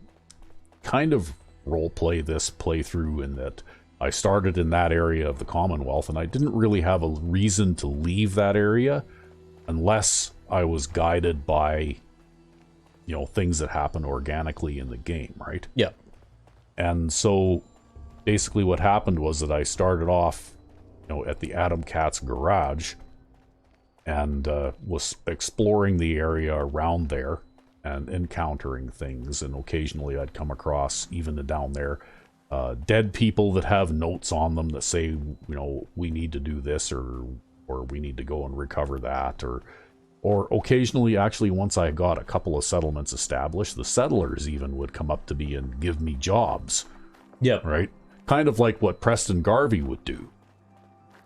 kind of roleplay this playthrough in that I started in that area of the Commonwealth, and I didn't really have a reason to leave that area unless I was guided by, things that happen organically in the game, right? Yeah. And so basically what happened was that I started off, at the Atom Cat's garage and was exploring the area around there and encountering things, and occasionally I'd come across, even down there, dead people that have notes on them that say, we need to do this or we need to go and recover that, or occasionally, actually, once I got a couple of settlements established, the settlers even would come up to me and give me jobs. Yep. Right? Kind of like what Preston Garvey would do,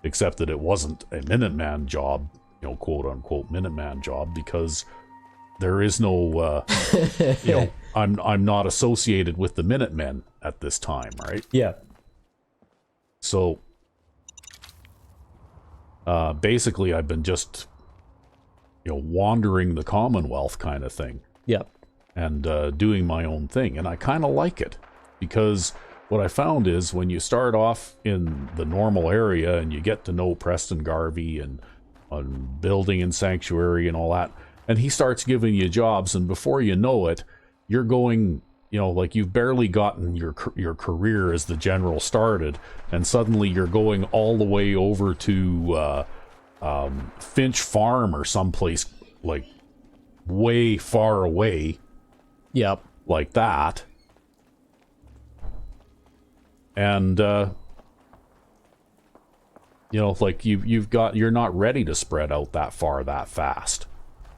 except that it wasn't a Minuteman job, quote-unquote Minuteman job, because there is no, I'm not associated with the Minutemen at this time, right? Yeah. So, basically, I've been just, wandering the Commonwealth kind of thing. Yeah. And doing my own thing. And I kind of like it, because what I found is when you start off in the normal area and you get to know Preston Garvey and building and sanctuary and all that, and he starts giving you jobs, and before you know it, you're going, like you've barely gotten your career as the general started, and suddenly you're going all the way over to Finch Farm or someplace like way far away. Yep. Like that. And like you're not ready to spread out that far that fast,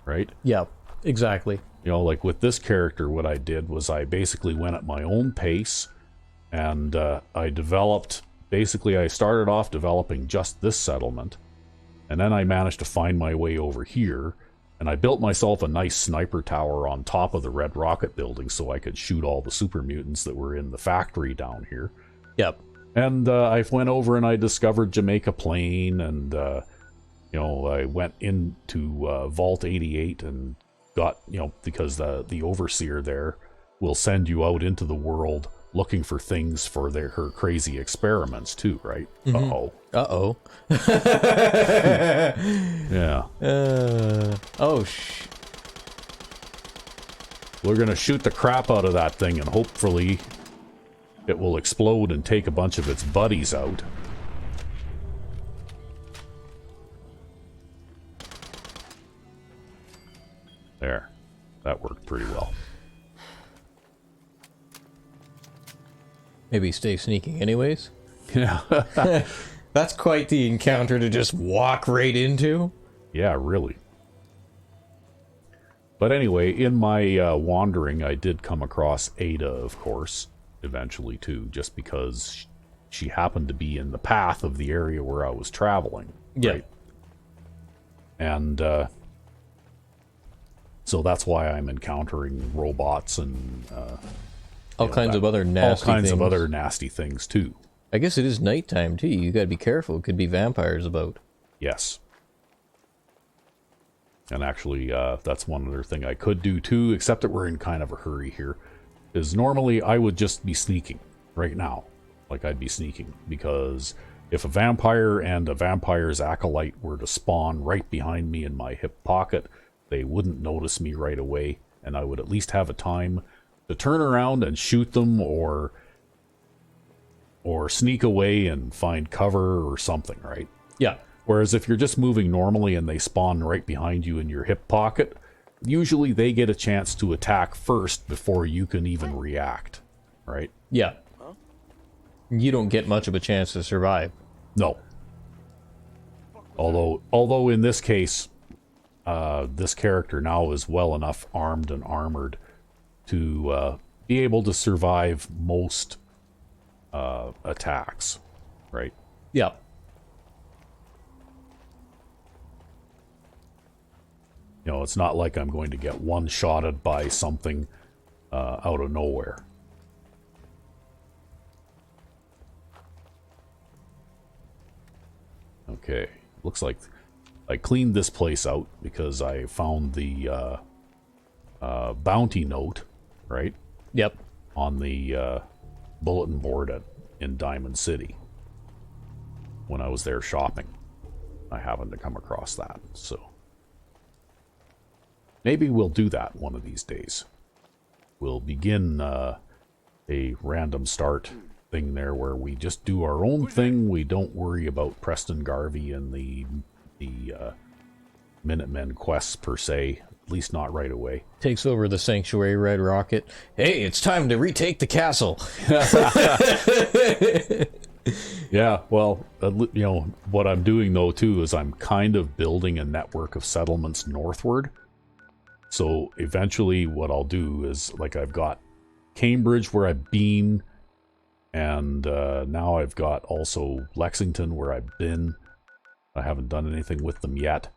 right? Yeah, exactly. Like with this character, what I did was I basically went at my own pace, and I started off developing just this settlement, And then I managed to find my way over here, and I built myself a nice sniper tower on top of the Red Rocket building so I could shoot all the super mutants that were in the factory down here. Yep. And I went over and I discovered Jamaica Plain, and I went into Vault 88 and got, because the overseer there will send you out into the world looking for things for her crazy experiments too, right? Mm-hmm. Uh-oh. Yeah. We're gonna shoot the crap out of that thing, and hopefully it will explode and take a bunch of its buddies out. There. That worked pretty well. Maybe stay sneaking anyways? Yeah. That's quite the encounter to just walk right into. Yeah, really. But anyway, in my wandering, I did come across Ada, of course, eventually too, just because she happened to be in the path of the area where I was traveling. Yeah. Right? And so that's why I'm encountering robots and all kinds of other nasty things too. I guess it is nighttime too. You gotta be careful. It could be vampires about. Yes. And actually, that's one other thing I could do too, except that we're in kind of a hurry here, is normally I would just be sneaking right now. Like, I'd be sneaking, because if a vampire and a vampire's acolyte were to spawn right behind me in my hip pocket, they wouldn't notice me right away, and I would at least have a time to turn around and shoot them, or sneak away and find cover or something, right? Yeah. Whereas if you're just moving normally and they spawn right behind you in your hip pocket, usually they get a chance to attack first before you can even react, right? Yeah. You don't get much of a chance to survive. No. Although in this case, this character now is well enough armed and armored to be able to survive most attacks, right? Yeah. It's not like I'm going to get one-shotted by something out of nowhere. Okay, looks like I cleaned this place out because I found the bounty note, right? Yep. On the bulletin board in Diamond City when I was there shopping. I happened to come across that, so maybe we'll do that one of these days. We'll begin a random start thing there where we just do our own thing. We don't worry about Preston Garvey and the Minutemen quests per se, at least not right away. Takes over the Sanctuary Red Rocket. Hey, it's time to retake the castle. Yeah, well, what I'm doing though too is I'm kind of building a network of settlements northward. So eventually what I'll do is, like, I've got Cambridge where I've been, and now I've got also Lexington where I've been. I haven't done anything with them yet,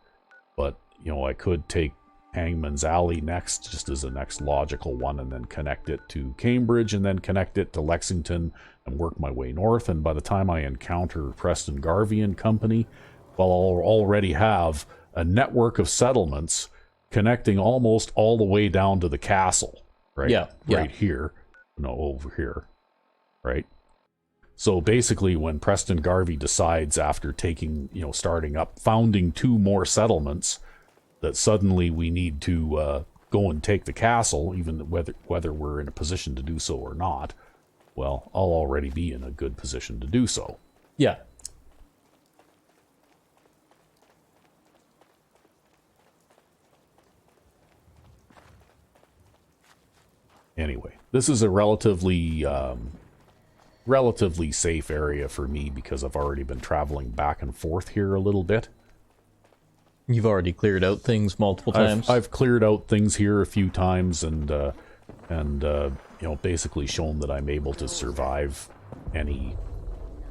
but I could take Hangman's Alley next, just as a next logical one, and then connect it to Cambridge, and then connect it to Lexington, and work my way north. And by the time I encounter Preston Garvey and company, well, I'll already have a network of settlements connecting almost all the way down to the castle, right? Yeah. Right here. No, over here. Right? So basically, when Preston Garvey decides after taking, starting up, founding 2 more settlements, that suddenly we need to go and take the castle, even whether we're in a position to do so or not, well, I'll already be in a good position to do so. Yeah. Anyway, this is a relatively safe area for me because I've already been traveling back and forth here a little bit. You've already cleared out things multiple times? I've cleared out things here a few times and basically shown that I'm able to survive any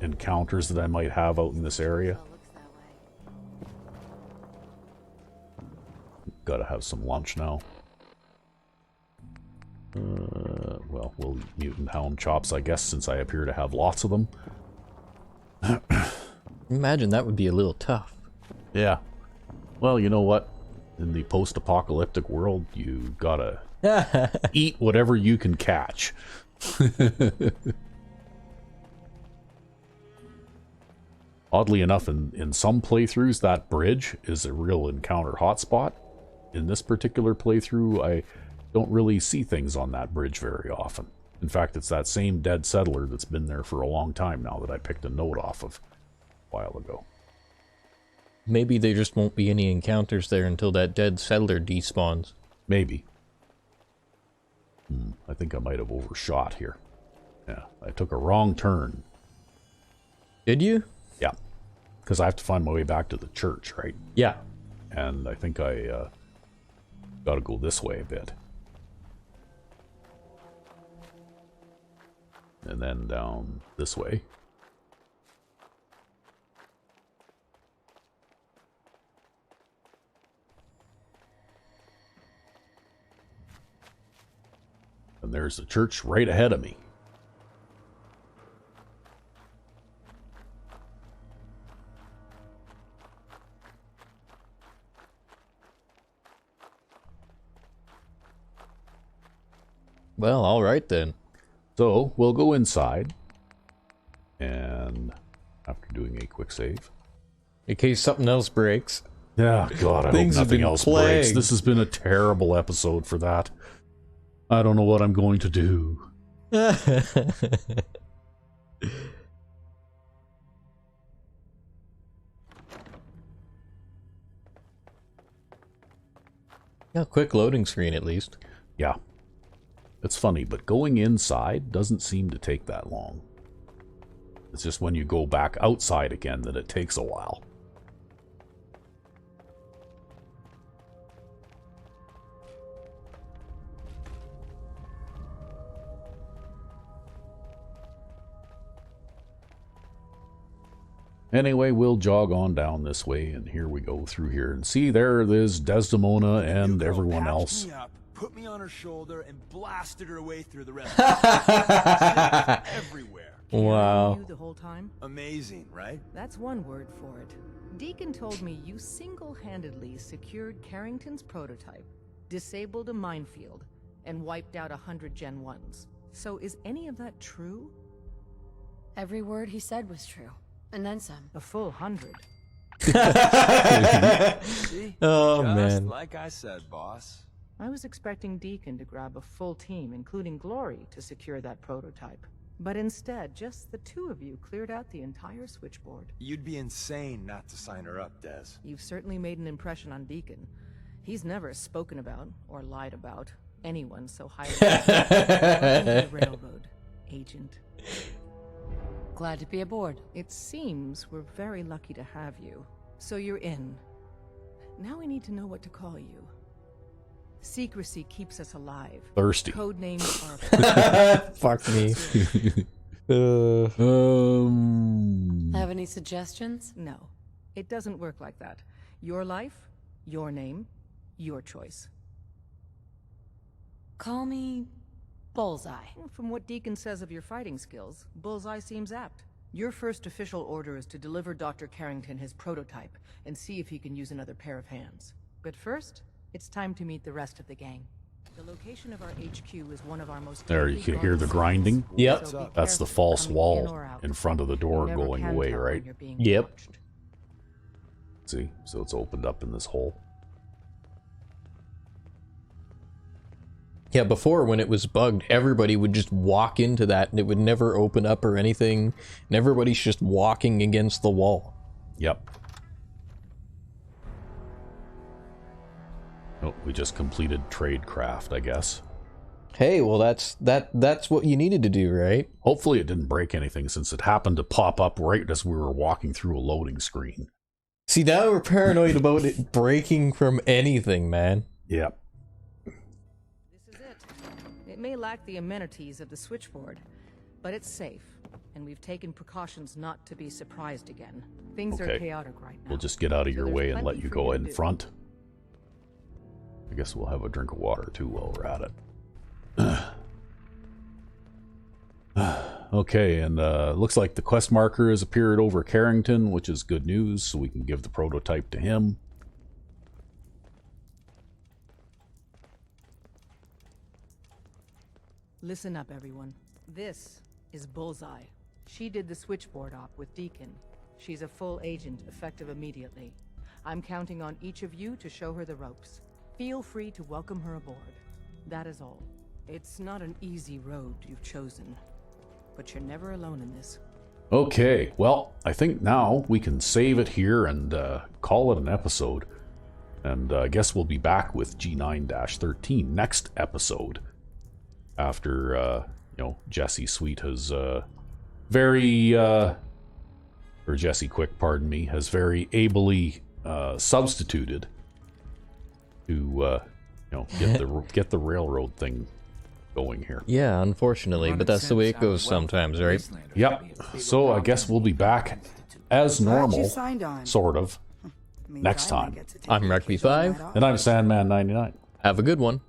encounters that I might have out in this area. gotta have some lunch now. Well, we'll eat mutant hound chops, I guess, since I appear to have lots of them. Imagine that would be a little tough. Yeah. Well, you know what? In the post-apocalyptic world, you gotta eat whatever you can catch. Oddly enough, in some playthroughs, that bridge is a real encounter hotspot. In this particular playthrough, I don't really see things on that bridge very often. In fact, it's that same dead settler that's been there for a long time now that I picked a note off of a while ago. Maybe there just won't be any encounters there until that dead settler despawns. Maybe. I think I might have overshot here. Yeah, I took a wrong turn. Did you? Yeah, because I have to find my way back to the church, right? Yeah. And I think I got to go this way a bit. And then down this way. And there's the church right ahead of me. Well, all right then. So we'll go inside, and after doing a quick save, in case something else breaks. Yeah, God, I hope nothing else breaks. This has been a terrible episode for that. I don't know what I'm going to do. Yeah, quick loading screen at least. Yeah. It's funny, but going inside doesn't seem to take that long. It's just when you go back outside again that it takes a while. Anyway, we'll jog on down this way, and here we go through here. And see, there is Desdemona and everyone else. Me up, put me on her shoulder, and blasted her way through the rest of the everywhere. Wow. You the whole time? Amazing, right? That's one word for it. Deacon told me you single-handedly secured Carrington's prototype, disabled a minefield, and wiped out 100 Gen 1s. So is any of that true? Every word he said was true. And then some. A full 100. See? Oh, Just man. like I said, boss. I was expecting Deacon to grab a full team, including Glory, to secure that prototype. But instead, just the two of you cleared out the entire switchboard. You'd be insane not to sign her up, Des. You've certainly made an impression on Deacon. He's never spoken about, or lied about, anyone so highly. The railroad, Agent. Glad to be aboard. It seems we're very lucky to have you. So you're in. Now we need to know what to call you. Secrecy keeps us alive. Thirsty. Code names are... Fuck me. Have any suggestions? No. It doesn't work like that. Your life, your name, your choice. Call me Bullseye. From what Deacon says of your fighting skills, Bullseye seems apt. Your first official order is to deliver Dr. Carrington his prototype and see if he can use another pair of hands. But first, it's time to meet the rest of the gang. The location of our HQ is one of our most... There, you can hear the grinding. Yep. So be That's the careful false coming wall or out. in front of the door You never going can away, tell when right? you're being Yep. watched. See? So it's opened up in this hole. Yeah, before when it was bugged, everybody would just walk into that and it would never open up or anything. And everybody's just walking against the wall. Yep. Oh, we just completed Tradecraft, I guess. Hey, well that's what you needed to do, right? Hopefully it didn't break anything since it happened to pop up right as we were walking through a loading screen. See, now we're paranoid about it breaking from anything, man. Yep. This is it. It may lack the amenities of the switchboard, but it's safe, and we've taken precautions not to be surprised again. Things are Okay. chaotic right now. We'll just get out of So your there's way and plenty let you for go to in do. front. I guess we'll have a drink of water too while we're at it. Okay, and looks like the quest marker has appeared over Carrington, which is good news, so we can give the prototype to him. Listen up, everyone. This is Bullseye. She did the switchboard op with Deacon. She's a full agent, effective immediately. I'm counting on each of you to show her the ropes. Feel free to welcome her aboard. That is all. It's not an easy road you've chosen, but you're never alone in this. Okay, well, I think now we can save it here and call it an episode. And I guess we'll be back with G9-13 next episode. After, you know, Jesse Sweet has or Jesse Quick, pardon me, has very ably substituted to, you know, get the railroad thing going here. Yeah, unfortunately, but that's the way it goes sometimes, right? Yep. So I guess we'll be back as normal, sort of, next time. I'm Rugby5. And I'm Sandman 99. Have a good one.